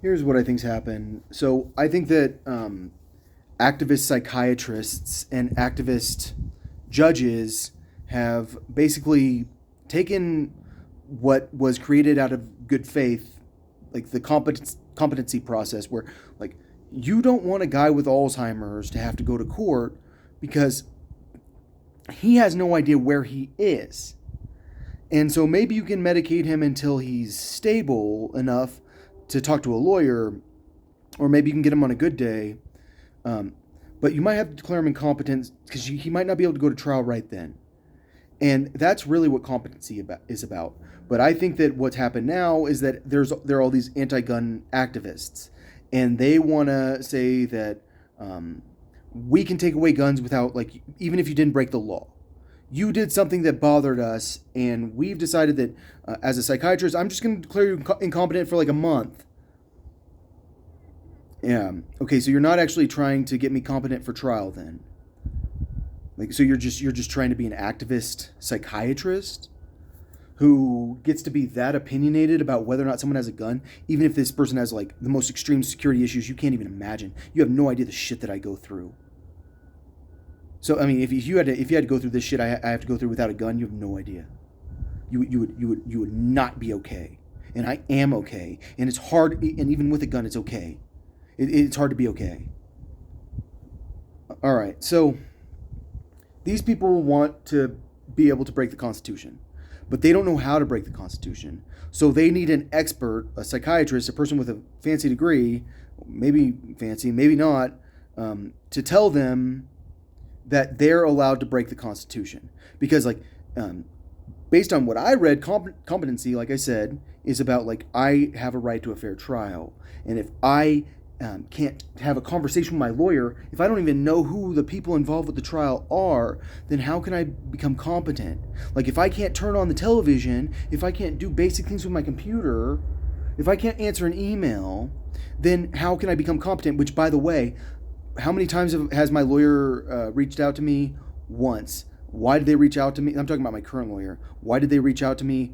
Here's what I think's happened. So I think that activist psychiatrists and activist judges have basically taken what was created out of good faith, like the competency process, where like you don't want a guy with Alzheimer's to have to go to court because he has no idea where he is. And so maybe you can medicate him until he's stable enough to talk to a lawyer, or maybe you can get him on a good day. Um, but you might have to declare him incompetent because he might not be able to go to trial right then. And that's really what competency is about. But I think that what's happened now is that there are all these anti-gun activists, and they want to say that we can take away guns without, like, even if you didn't break the law. You did something that bothered us, and we've decided that as a psychiatrist, I'm just going to declare you incompetent for like a month. Yeah. Okay, so you're not actually trying to get me competent for trial then. Like, so you're just trying to be an activist psychiatrist who gets to be that opinionated about whether or not someone has a gun, even if this person has like the most extreme security issues you can't even imagine. You have no idea the shit that I go through. So I mean, if you had to go through this shit I have to go through without a gun, you have no idea. You would not be okay, and I am okay, and it's hard. And even with a gun, it's okay. It's hard to be okay. All right, so these people want to be able to break the Constitution, but they don't know how to break the Constitution. So they need an expert, a psychiatrist, a person with a fancy degree, maybe fancy, maybe not, to tell them that they're allowed to break the Constitution. Because, like, based on what I read, competency, like I said, is about, like, I have a right to a fair trial. And if I can't have a conversation with my lawyer, if I don't even know who the people involved with the trial are, then how can I become competent? Like, if I can't turn on the television, if I can't do basic things with my computer, if I can't answer an email, then how can I become competent? Which, by the way, how many times has my lawyer reached out to me? Once. Why did they reach out to me? I'm talking about my current lawyer. Why did they reach out to me?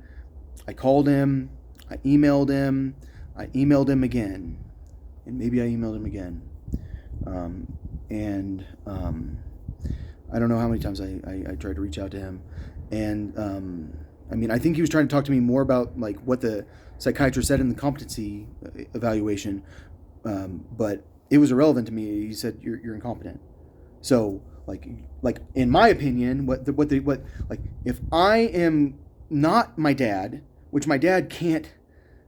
I called him. I emailed him. I emailed him again. And maybe I emailed him again. And I don't know how many times I tried to reach out to him. And I mean, I think he was trying to talk to me more about like what the psychiatrist said in the competency evaluation, but it was irrelevant to me. He said you're incompetent. So like in my opinion, what like if I am not my dad, which my dad can't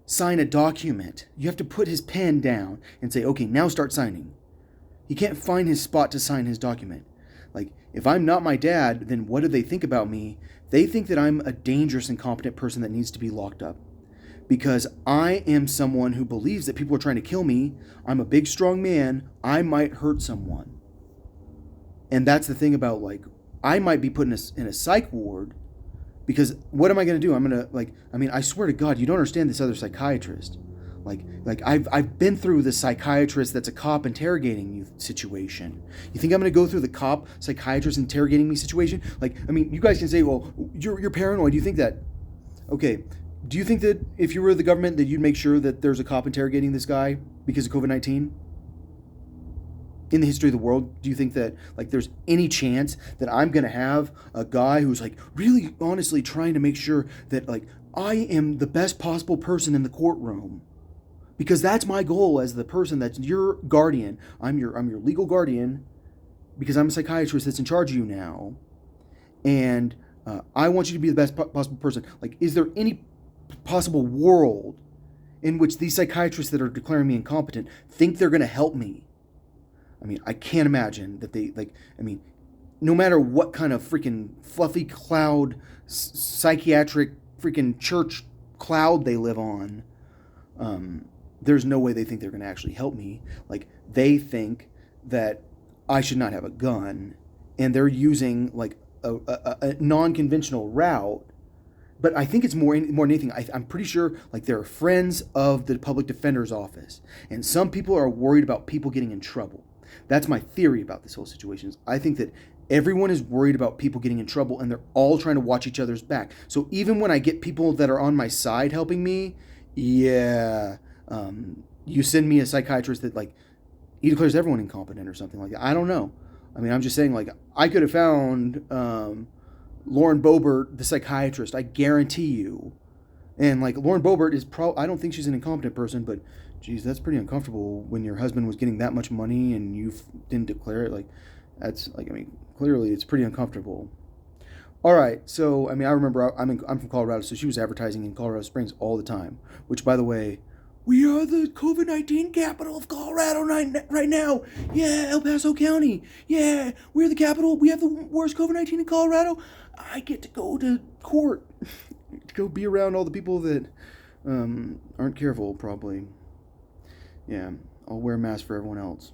sign a document. You have to put his pen down and say, okay, now start signing. He can't find his spot to sign his document. Like, if I'm not my dad, then what do they think about me? They think that I'm a dangerous, incompetent person that needs to be locked up. Because I am someone who believes that people are trying to kill me. I'm a big, strong man. I might hurt someone. And that's the thing about, like, I might be put in a psych ward because what am I going to do? I'm going to like I mean, I swear to God, you don't understand this other psychiatrist. Like I've been through the psychiatrist that's a cop interrogating you situation. You think I'm going to go through the cop psychiatrist interrogating me situation? Like, I mean, you guys can say, "Well, you're paranoid." Do you think that? Okay. Do you think that if you were the government that you'd make sure that there's a cop interrogating this guy because of COVID-19? In the history of the world, do you think that like there's any chance that I'm gonna have a guy who's like really honestly trying to make sure that like I am the best possible person in the courtroom? Because that's my goal as the person that's your guardian. I'm your legal guardian because I'm a psychiatrist that's in charge of you now, and I want you to be the best possible person. Like, is there any possible world in which these psychiatrists that are declaring me incompetent think they're gonna help me? I mean, I can't imagine that they like. I mean, no matter what kind of freaking fluffy cloud, psychiatric freaking church cloud they live on, there's no way they think they're going to actually help me. Like they think that I should not have a gun, and they're using like a non-conventional route. But I think it's more than anything. I'm pretty sure like they're friends of the public defender's office, and some people are worried about people getting in trouble. That's my theory about this whole situation. I think that everyone is worried about people getting in trouble, and they're all trying to watch each other's back. So even when I get people that are on my side helping me, yeah, You send me a psychiatrist that like he declares everyone incompetent or something like that. I don't know. I mean, I'm just saying like I could have found Lauren Boebert, the psychiatrist. I guarantee you. And like Lauren Boebert is I don't think she's an incompetent person, but geez, that's pretty uncomfortable when your husband was getting that much money and you didn't declare it. Like that's like I mean clearly it's pretty uncomfortable. All right, so I mean I remember I'm from Colorado, so she was advertising in Colorado Springs all the time. Which by the way, we are the COVID-19 capital of Colorado right now. Yeah, El Paso County. Yeah, we're the capital. We have the worst COVID-19 in Colorado. I get to go to court to go be around all the people that aren't careful, probably. Yeah, I'll wear a mask for everyone else.